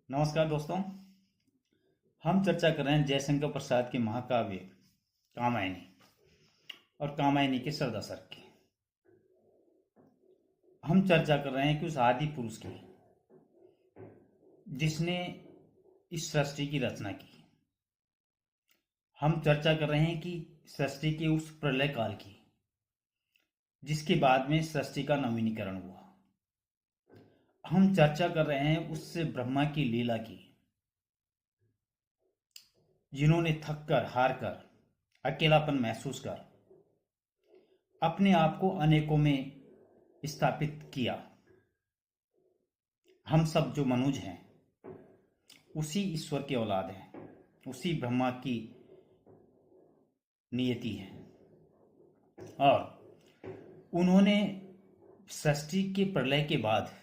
नमस्कार दोस्तों। हम चर्चा कर रहे हैं जयशंकर प्रसाद के महाकाव्य कामायनी और कामायनी के सरदा सर की। हम चर्चा कर रहे हैं कि उस आदि पुरुष की जिसने इस सृष्टि की रचना की। हम चर्चा कर रहे हैं कि सृष्टि के उस प्रलय काल की जिसके बाद में सृष्टि का नवीनीकरण हुआ। हम चर्चा कर रहे हैं उस ब्रह्मा की लीला की जिन्होंने थक कर हार कर अकेलापन महसूस कर अपने आप को अनेकों में स्थापित किया। हम सब जो मनुज हैं उसी ईश्वर के औलाद हैं, उसी ब्रह्मा की नियति है। और उन्होंने सृष्टि के प्रलय के बाद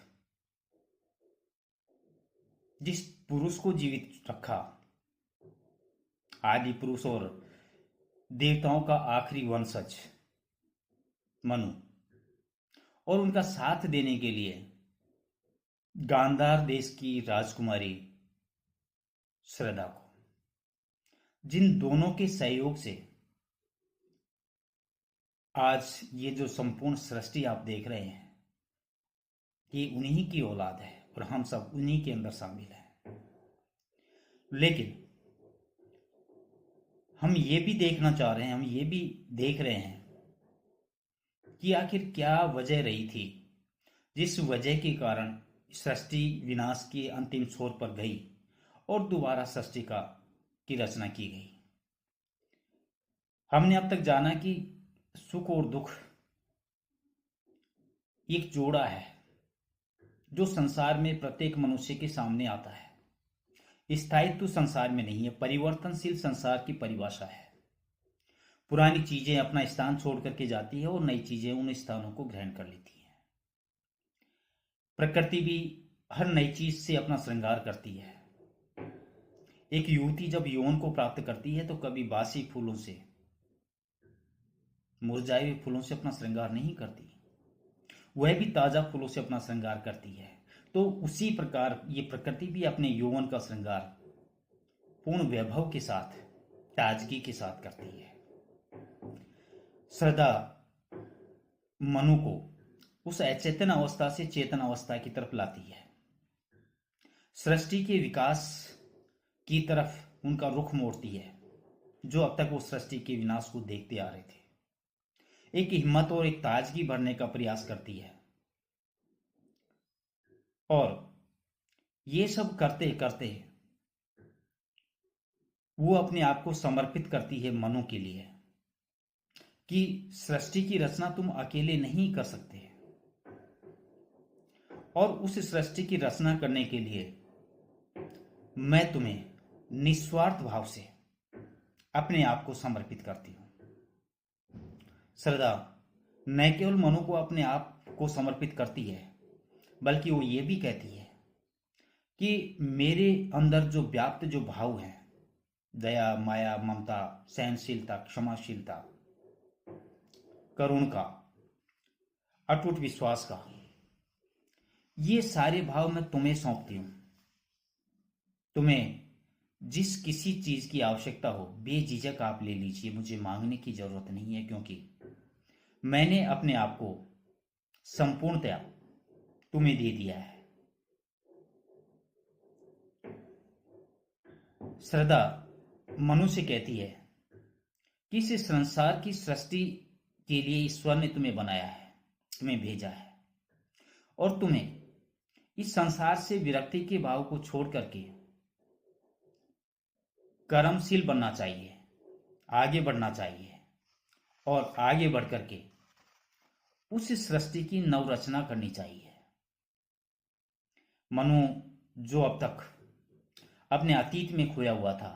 जिस पुरुष को जीवित रखा, आदि पुरुष और देवताओं का आखिरी वंशज मनु, और उनका साथ देने के लिए गांधार देश की राजकुमारी श्रद्धा को, जिन दोनों के सहयोग से आज ये जो संपूर्ण सृष्टि आप देख रहे हैं ये उन्हीं की औलाद है और हम सब उन्हीं के अंदर शामिल हैं। लेकिन हम ये भी देखना चाह रहे हैं, हम ये भी देख रहे हैं कि आखिर क्या वजह रही थी जिस वजह के कारण सृष्टि विनाश के अंतिम छोर पर गई और दोबारा सृष्टि की रचना की गई। हमने अब तक जाना कि सुख और दुख एक जोड़ा है जो संसार में प्रत्येक मनुष्य के सामने आता है। स्थायित्व संसार में नहीं है, परिवर्तनशील संसार की परिभाषा है। पुरानी चीजें अपना स्थान छोड़ करके जाती है और नई चीजें उन स्थानों को ग्रहण कर लेती हैं। प्रकृति भी हर नई चीज से अपना श्रृंगार करती है। एक युवती जब यौवन को प्राप्त करती है तो कभी बासी फूलों से, मुरझाए हुए फूलों से अपना श्रृंगार नहीं करती, वह भी ताजा फूलों से अपना श्रृंगार करती है। तो उसी प्रकार ये प्रकृति भी अपने यौवन का श्रृंगार पूर्ण वैभव के साथ, ताजगी के साथ करती है। श्रद्धा मनु को उस अचेतन अवस्था से चेतन अवस्था की तरफ लाती है। सृष्टि के विकास की तरफ उनका रुख मोड़ती है, जो अब तक वो सृष्टि के विनाश को देखते आ रहे थे। एक हिम्मत और एक ताजगी भरने का प्रयास करती है और ये सब करते करते वो अपने आप को समर्पित करती है मनु के लिए कि सृष्टि की रचना तुम अकेले नहीं कर सकते, और उस सृष्टि की रचना करने के लिए मैं तुम्हें निस्वार्थ भाव से अपने आप को समर्पित करती हूं। श्रद्धा न केवल मनु को अपने आप को समर्पित करती है, बल्कि वो ये भी कहती है कि मेरे अंदर जो व्याप्त जो भाव है, दया, माया, ममता, सहनशीलता, क्षमाशीलता, करुण का, अटूट विश्वास का, ये सारे भाव मैं तुम्हें सौंपती हूं। तुम्हें जिस किसी चीज की आवश्यकता हो बेझिझक आप ले लीजिए, मुझे मांगने की जरूरत नहीं है, क्योंकि मैंने अपने आप को संपूर्णतया तुम्हें दे दिया है। श्रद्धा मनु से कहती है कि इस संसार की सृष्टि के लिए ईश्वर ने तुम्हें बनाया है, तुम्हें भेजा है, और तुम्हें इस संसार से विरक्ति के भाव को छोड़ करके कर्मशील बनना चाहिए, आगे बढ़ना चाहिए, और आगे बढ़ करके उस सृष्टि की नवरचना करनी चाहिए। मनु जो अब तक अपने अतीत में खोया हुआ था,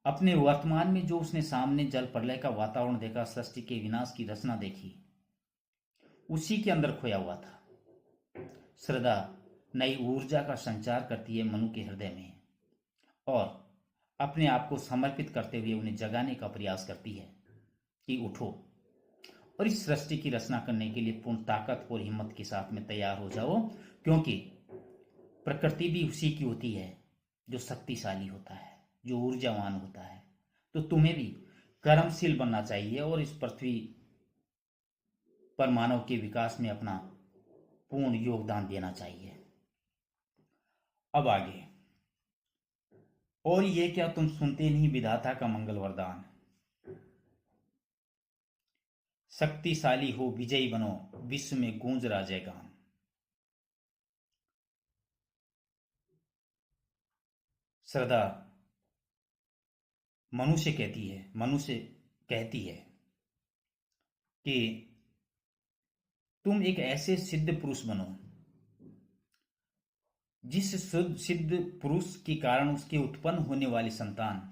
अपने वर्तमान में जो उसने सामने जल प्रलय का वातावरण देखा, सृष्टि के विनाश की रचना देखी, उसी के अंदर खोया हुआ था। श्रद्धा नई ऊर्जा का संचार करती है मनु के हृदय में और अपने आप को समर्पित करते हुए उन्हें जगाने का प्रयास करती है कि उठो और इस सृष्टि की रचना करने के लिए पूर्ण ताकत और हिम्मत के साथ में तैयार हो जाओ, क्योंकि प्रकृति भी उसी की होती है जो शक्तिशाली होता है, जो ऊर्जावान होता है। तो तुम्हें भी कर्मशील बनना चाहिए और इस पृथ्वी पर मानव के विकास में अपना पूर्ण योगदान देना चाहिए। अब आगे, और ये क्या तुम सुनते नहीं विधाता का मंगल वरदान, शक्तिशाली हो विजयी बनो, विश्व में गूंज रहा जयगान। श्रद्धा मनुष्य कहती है कि तुम एक ऐसे सिद्ध पुरुष बनो जिस सिद्ध पुरुष के कारण उसके उत्पन्न होने वाली संतान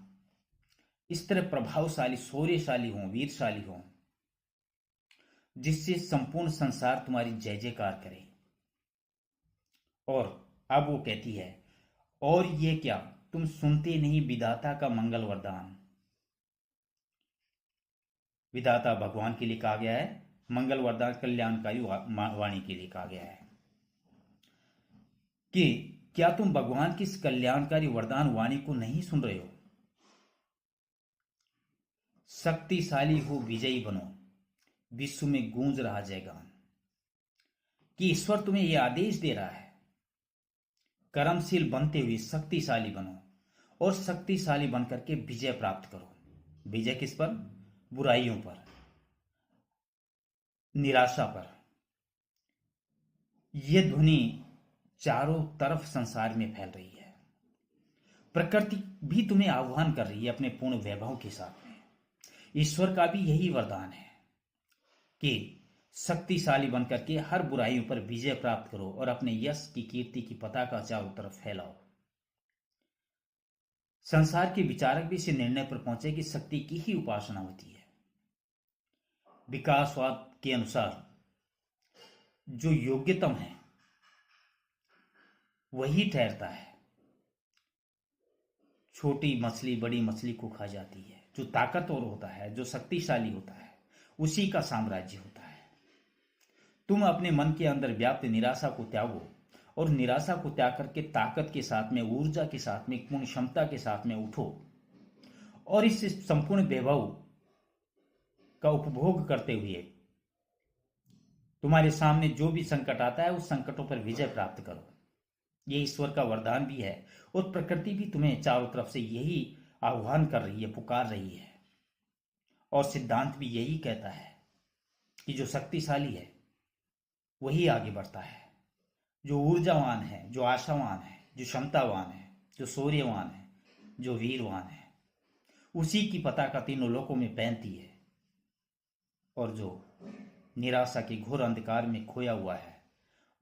इस तरह प्रभावशाली, शौर्यशाली हो, वीरशाली हो, जिससे संपूर्ण संसार तुम्हारी जय जयकार करे। और अब वो कहती है, और ये क्या तुम सुनते नहीं विधाता का मंगल वरदान। विधाता भगवान के लिए कहा गया है, मंगल वरदान कल्याणकारी वाणी के लिए कहा गया है कि क्या तुम भगवान की इस कल्याणकारी वरदान वाणी को नहीं सुन रहे हो। शक्तिशाली हो विजयी बनो, विश्व में गूंज रहा जयगान। कि ईश्वर तुम्हें यह आदेश दे रहा है, कर्मशील बनते हुए शक्तिशाली बनो और शक्तिशाली बनकर के विजय प्राप्त करो। विजय किस पर? बुराइयों पर, निराशा पर। यह ध्वनि चारों तरफ संसार में फैल रही है। प्रकृति भी तुम्हें आह्वान कर रही है अपने पूर्ण वैभव के साथ में। ईश्वर का भी यही वरदान है कि शक्तिशाली बनकर के हर बुराइयों पर विजय प्राप्त करो और अपने यश की, कीर्ति की पताका चारों तरफ फैलाओ। संसार के विचारक भी इस निर्णय पर पहुंचे कि शक्ति की ही उपासना होती है। विकासवाद के अनुसार जो योग्यतम है वही ठहरता है। छोटी मछली बड़ी मछली को खा जाती है। जो ताकतवर होता है, जो शक्तिशाली होता है, उसी का साम्राज्य होता है। तुम अपने मन के अंदर व्याप्त निराशा को त्यागो और निराशा को त्याग करके ताकत के साथ में, ऊर्जा के साथ में, पूर्ण क्षमता के साथ में उठो और इस संपूर्ण वैभव का उपभोग करते हुए तुम्हारे सामने जो भी संकट आता है उस संकटों पर विजय प्राप्त करो। ये ईश्वर का वरदान भी है और प्रकृति भी तुम्हें चारों तरफ से यही आह्वान कर रही है, पुकार रही है। और सिद्धांत भी यही कहता है कि जो शक्तिशाली है वही आगे बढ़ता है, जो ऊर्जावान है, जो आशावान है, जो क्षमतावान है, जो शौर्यवान है, जो वीरवान है, उसी की पताका तीनों लोकों में पहनती है। और जो निराशा के घोर अंधकार में खोया हुआ है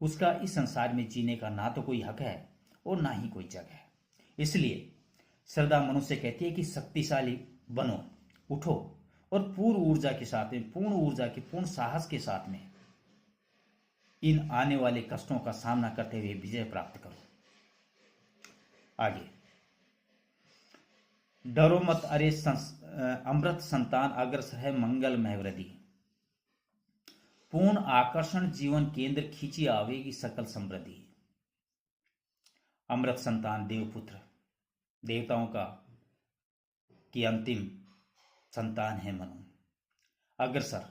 उसका इस संसार में जीने का ना तो कोई हक है और ना ही कोई जगह है। इसलिए श्रद्धा मनुष्य कहती है कि शक्तिशाली बनो, उठो और पूर्ण ऊर्जा के साथ में, पूर्ण ऊर्जा के, पूर्ण साहस के साथ में इन आने वाले कष्टों का सामना करते हुए विजय प्राप्त करो। आगे, डरो मत अरे अमृत संतान, अग्रसर है मंगलमय वृद्धि। पूर्ण आकर्षण जीवन केंद्र, खींची आवेगी सकल समृद्धि। अमृत संतान, देवपुत्र, देवताओं का की अंतिम संतान है मनु। अग्रसर,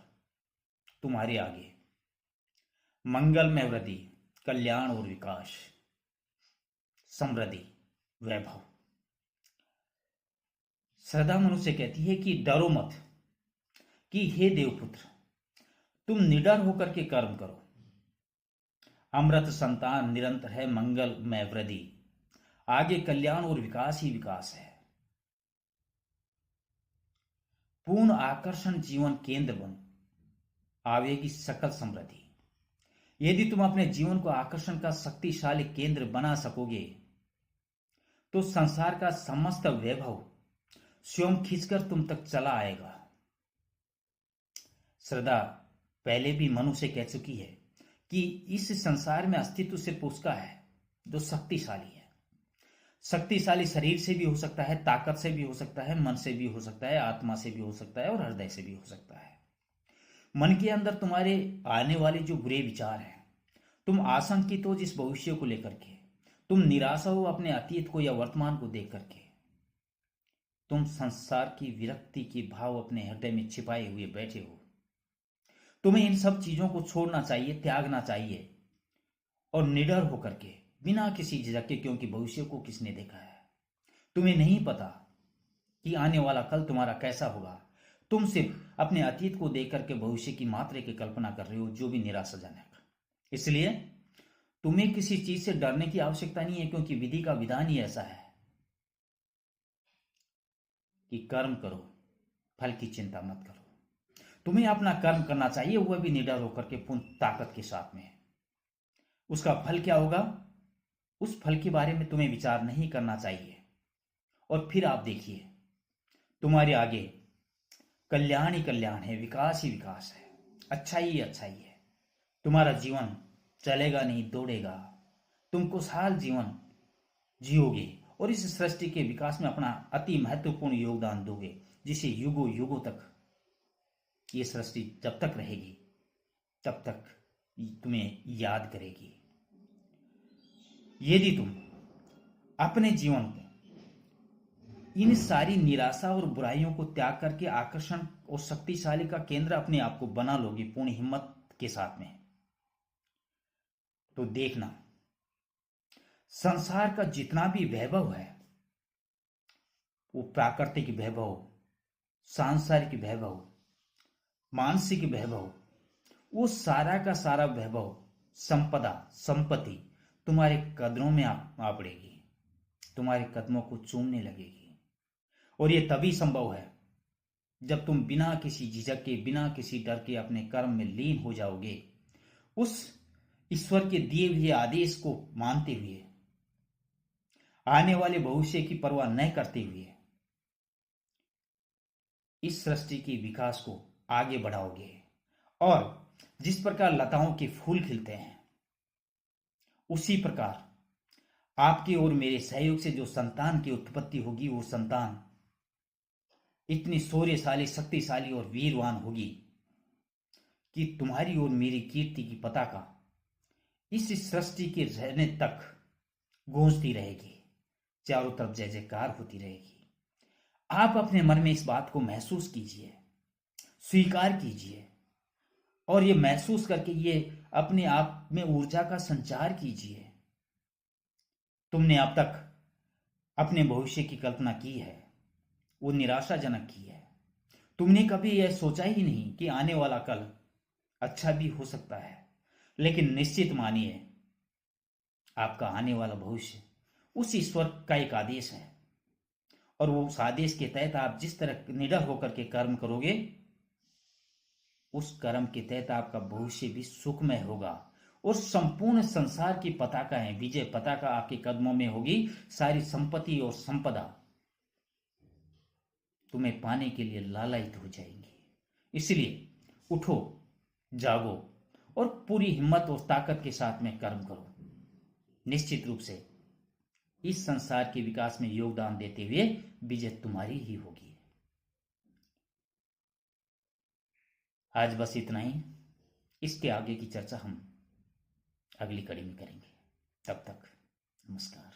तुम्हारे आगे मंगलमय वृद्धि, कल्याण और विकास, समृद्धि, वैभव। श्रद्धा मनुष्य कहती है कि डरो मत, कि हे देवपुत्र तुम निडर होकर के कर्म करो। अमृत संतान निरंतर है मंगलमय वृद्धि, आगे कल्याण और विकास ही विकास है। पूर्ण आकर्षण जीवन केंद्र बन, आवेगी सकल समृद्धि। यदि तुम अपने जीवन को आकर्षण का शक्तिशाली केंद्र बना सकोगे तो संसार का समस्त वैभव स्वयं खींचकर तुम तक चला आएगा। श्रद्धा पहले भी मनु से कह चुकी है कि इस संसार में अस्तित्व सिर्फ उसका है जो शक्तिशाली है। शक्तिशाली शरीर से भी हो सकता है, ताकत से भी हो सकता है, मन से भी हो सकता है, आत्मा से भी हो सकता है और हृदय से भी हो सकता है। मन के अंदर तुम्हारे आने वाले जो बुरे विचार हैं, तुम आशंकित हो जिस भविष्य को लेकर के, तुम निराशा हो अपने अतीत को या वर्तमान को देख करके। तुम संसार की विरक्ति के भाव अपने हृदय में छिपाए हुए बैठे हो। तुम्हें इन सब चीजों को छोड़ना चाहिए, त्यागना चाहिए, और निडर होकर के, बिना किसी झिझक के, क्योंकि भविष्य को किसने देखा है। तुम्हें नहीं पता कि आने वाला कल तुम्हारा कैसा होगा। तुम सिर्फ अपने अतीत को देख करके भविष्य की मात्रा की कल्पना कर रहे हो, जो भी निराशाजनक। इसलिए तुम्हें किसी चीज से डरने की आवश्यकता नहीं है, क्योंकि विधि का विधान ही ऐसा है कि कर्म करो, फल की चिंता मत करो। तुम्हें अपना कर्म करना चाहिए, वह भी निडर होकर के, पूर्ण ताकत के साथ में। उसका फल क्या होगा, उस फल के बारे में तुम्हें विचार नहीं करना चाहिए। और फिर आप देखिए, तुम्हारे आगे कल्याण ही कल्याण है, विकास ही विकास है, अच्छाई ही अच्छाई है। तुम्हारा जीवन चलेगा नहीं, दौड़ेगा। तुम खुशहाल जीवन जियोगे और इस सृष्टि के विकास में अपना अति महत्वपूर्ण योगदान दोगे, जिसे युगों युगों तक ये सृष्टि जब तक रहेगी तब तक तुम्हें याद करेगी। यदि तुम अपने जीवन को इन सारी निराशा और बुराइयों को त्याग करके आकर्षण और शक्तिशाली का केंद्र अपने आप को बना लोगे पूर्ण हिम्मत के साथ में, तो देखना संसार का जितना भी वैभव है, वो प्राकृतिक वैभव, सांसारिक वैभव, मानसिक वैभव, वो सारा का सारा वैभव, संपदा, संपत्ति तुम्हारे कदमों में आ पड़ेगी, तुम्हारे कदमों को चूमने लगेगी। और ये तभी संभव है जब तुम बिना किसी झिझक के, बिना किसी डर के अपने कर्म में लीन हो जाओगे, उस ईश्वर के दिए हुए आदेश को मानते हुए, आने वाले भविष्य की परवाह न करते हुए इस सृष्टि के विकास को आगे बढ़ाओगे। और जिस प्रकार लताओं के फूल खिलते हैं, उसी प्रकार आपके और मेरे सहयोग से जो संतान की उत्पत्ति होगी, वो संतान इतनी शौर्यशाली, शक्तिशाली और वीरवान होगी कि तुम्हारी और मेरी कीर्ति की पताका इस सृष्टि के रहने तक गूंजती रहेगी, चारों तरफ जय जयकार होती रहेगी। आप अपने मन में इस बात को महसूस कीजिए, स्वीकार कीजिए, और ये महसूस करके ये अपने आप में ऊर्जा का संचार कीजिए। तुमने अब तक अपने भविष्य की कल्पना की है, वो निराशाजनक की है। तुमने कभी यह सोचा ही नहीं कि आने वाला कल अच्छा भी हो सकता है। लेकिन निश्चित मानिए, आपका आने वाला भविष्य उस ईश्वर का एक आदेश है, और वो उस आदेश के तहत आप जिस तरह निडर होकर के कर्म करोगे, उस कर्म के तहत आपका भविष्य भी सुखमय होगा। और संपूर्ण संसार की पताका है, विजय पताका आपके कदमों में होगी। सारी संपत्ति और संपदा तुम्हें पाने के लिए लालायित हो जाएंगी। इसलिए उठो, जागो और पूरी हिम्मत और ताकत के साथ में कर्म करो। निश्चित रूप से इस संसार के विकास में योगदान देते हुए विजय तुम्हारी ही होगी। आज बस इतना ही। इसके आगे की चर्चा हम अगली कड़ी में करेंगे। तब तक नमस्कार।